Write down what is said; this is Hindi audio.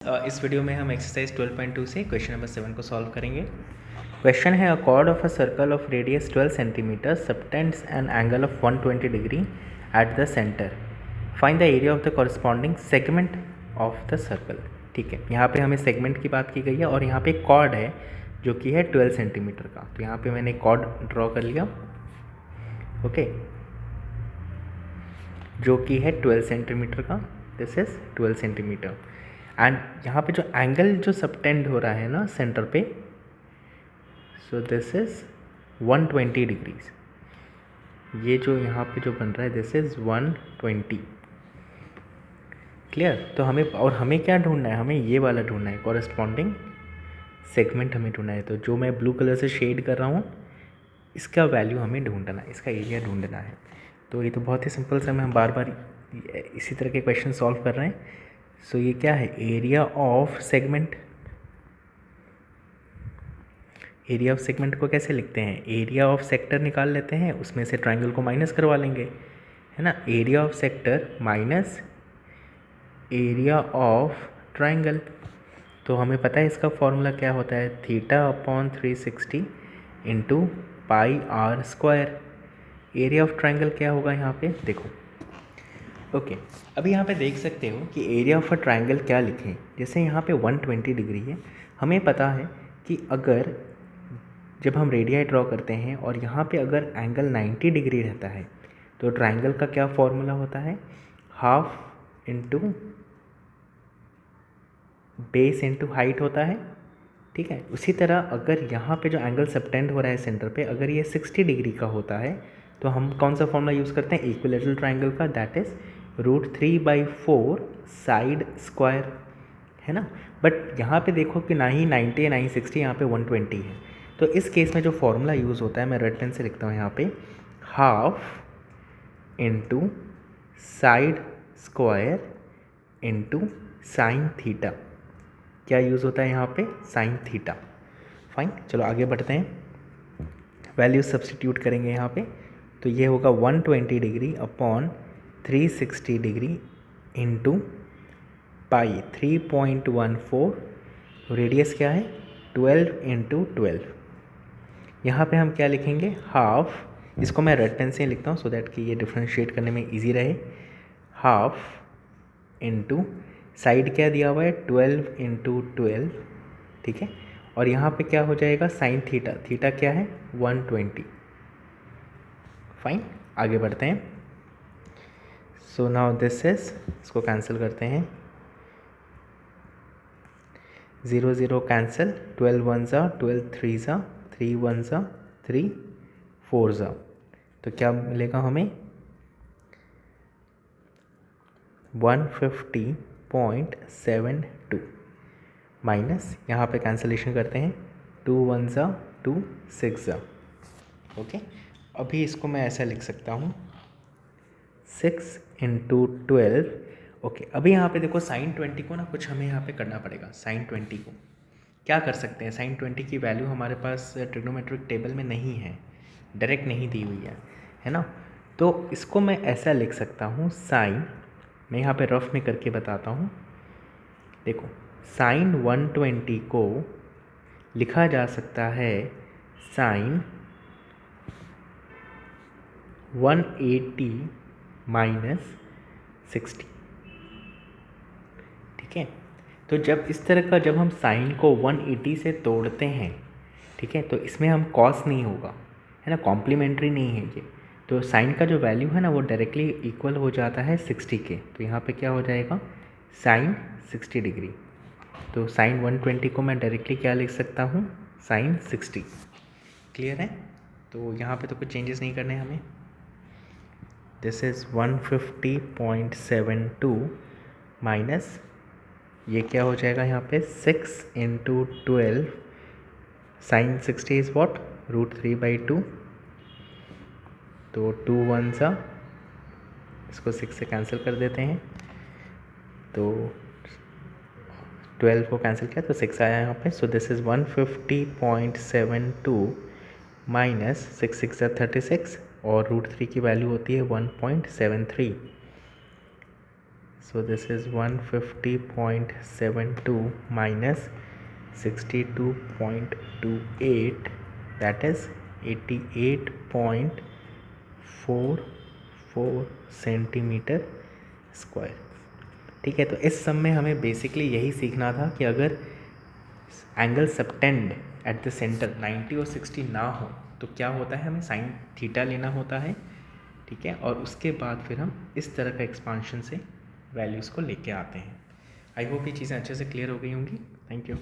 इस वीडियो में हम एक्सरसाइज 12.2 से क्वेश्चन नंबर 7 को सॉल्व करेंगे। क्वेश्चन है, अ cord of a circle of radius 12 centimetre subtends an angle of 120 degree at the centre, find the area of the corresponding segment of the circle. ठीक है, यहाँ पे हमें सेगमेंट की बात की गई है और यहाँ पे कॉर्ड है जो कि है 12 सेंटीमीटर का। तो यहाँ पे मैंने कॉर्ड ड्रॉ कर लिया, ओके, जो कि है 12 सेंटीमीटर का। दिस इज 12 सेंटीमीटर एंड यहाँ पे जो एंगल जो सबटेंड हो रहा है ना सेंटर पे, सो दिस इज 120 डिग्रीज। ये जो यहाँ पे जो बन रहा है दिस इज 120। क्लियर? तो हमें क्या ढूंढना है, हमें ये वाला ढूंढना है, कॉरस्पॉन्डिंग सेगमेंट हमें ढूंढना है। तो जो मैं ब्लू कलर से शेड कर रहा हूँ इसका वैल्यू हमें ढूंढना है, इसका एरिया ढूंढना है। तो ये तो बहुत ही सिंपल सा, हम बार बार इसी तरह के क्वेश्चन सॉल्व कर रहे हैं। सो ये क्या है, area of segment. Area of segment को कैसे लिखते हैं, एरिया ऑफ सेक्टर निकाल लेते हैं, उसमें से ट्राइंगल को माइनस करवा लेंगे, है ना। Area of sector minus area of triangle. तो हमें पता है इसका फॉर्मूला क्या होता है, theta upon 360 into pi R square. Area of triangle क्या होगा यहाँ पे, देखो, ओके। अभी यहाँ पे देख सकते हो कि एरिया ऑफ अ ट्राइंगल क्या लिखें। जैसे यहाँ पे 120 डिग्री है, हमें पता है कि अगर जब हम रेडियाई ड्रॉ करते हैं और यहाँ पे अगर एंगल 90 डिग्री रहता है तो ट्राइंगल का क्या फॉर्मूला होता है, half into base into height होता है। ठीक है, उसी तरह अगर यहाँ पे जो एंगल सबटेंड हो रहा है सेंटर पे, अगर ये 60 डिग्री का होता है तो हम कौन सा फॉर्मूला यूज़ करते हैं, इक्विलैटरल ट्राइंगल का, दैट इज़ √3/4 साइड स्क्वायर, है ना। बट यहाँ पे देखो कि ना ही 90 है ना ही 60, यहाँ पे 120 है। तो इस केस में जो फॉर्मूला यूज़ होता है, मैं रेड पेन से लिखता हूँ यहाँ पे, half into side square into sine theta. क्या यूज़ होता है यहाँ पे, साइन थीटा। फाइन, चलो आगे बढ़ते हैं, वैल्यू सब्स्टिट्यूट करेंगे यहाँ पे। तो ये होगा 120 degree upon 360 degree into pi 3.14, radius क्या है 12 इंटू 12। यहाँ पे हम क्या लिखेंगे, हाफ, इसको मैं रेड पेन से लिखता हूँ सो दैट कि ये डिफ्रेंशिएट करने में इजी रहे। हाफ इंटू साइड क्या दिया हुआ है 12 इंटू 12, ठीक है। और यहाँ पे क्या हो जाएगा, साइन थीटा, थीटा क्या है 120। फाइन, आगे बढ़ते हैं। सो नाउ दिस इज, इसको कैंसिल करते हैं, 0 0 कैंसिल, 12 1 ज़ा 12 3 ज़ा 3 1 ज़ा 3 4 ज़ा। तो क्या मिलेगा हमें 150.72 माइनस, यहाँ पे कैंसिलेशन करते हैं, 2 1 ज़ा 2 6 ज़ा, ओके। अभी इसको मैं ऐसा लिख सकता हूँ 6 इंटू 12, ओके। अभी यहाँ पे देखो साइन 20 को ना कुछ हमें यहाँ पे करना पड़ेगा। साइन 20 को क्या कर सकते हैं, साइन 20 की वैल्यू हमारे पास ट्रिग्नोमेट्रिक टेबल में नहीं है, डायरेक्ट नहीं दी हुई है ना। तो इसको मैं ऐसा लिख सकता हूँ, साइन, मैं यहाँ पे रफ में करके बताता हूँ। देखो, साइन 120 को लिखा जा सकता है साइन 180 माइनस 60, ठीक है। तो जब इस तरह का, जब हम साइन को 180 से तोड़ते हैं, ठीक है, तो इसमें हम कॉस नहीं होगा, है ना, कॉम्प्लीमेंट्री नहीं है ये। तो साइन का जो वैल्यू है ना वो डायरेक्टली इक्वल हो जाता है 60 के। तो यहाँ पे क्या हो जाएगा, साइन 60 डिग्री। तो साइन 120 को मैं डायरेक्टली क्या लिख सकता हूँ, साइन 60। क्लियर है? तो यहाँ पे तो कुछ चेंजेस नहीं करने हमें। दिस इज़ 150.72 माइनस, ये क्या हो जाएगा यहाँ पे 6 इंटू 12, साइन 60 इज़ वॉट, √3/2। तो 2 1 सा, इसको 6 से कैंसिल कर देते हैं, तो 12 को कैंसिल किया तो 6 आया यहाँ पे। सो दिस इज़ 150.72 माइनस 6 6 36, और √3 की वैल्यू होती है 1.73। So this is 150.72 minus 62.28, that is 88.44 centimetre square. ठीक है, तो इस सम में हमें बेसिकली यही सीखना था कि अगर angle subtend at the centre 90 और 60 ना हो तो क्या होता है, हमें साइन थीटा लेना होता है। ठीक है, और उसके बाद फिर हम इस तरह का एक्सपांशन से वैल्यूज़ को लेके आते हैं। आई होप ये चीज़ें अच्छे से क्लियर हो गई होंगी। Thank you.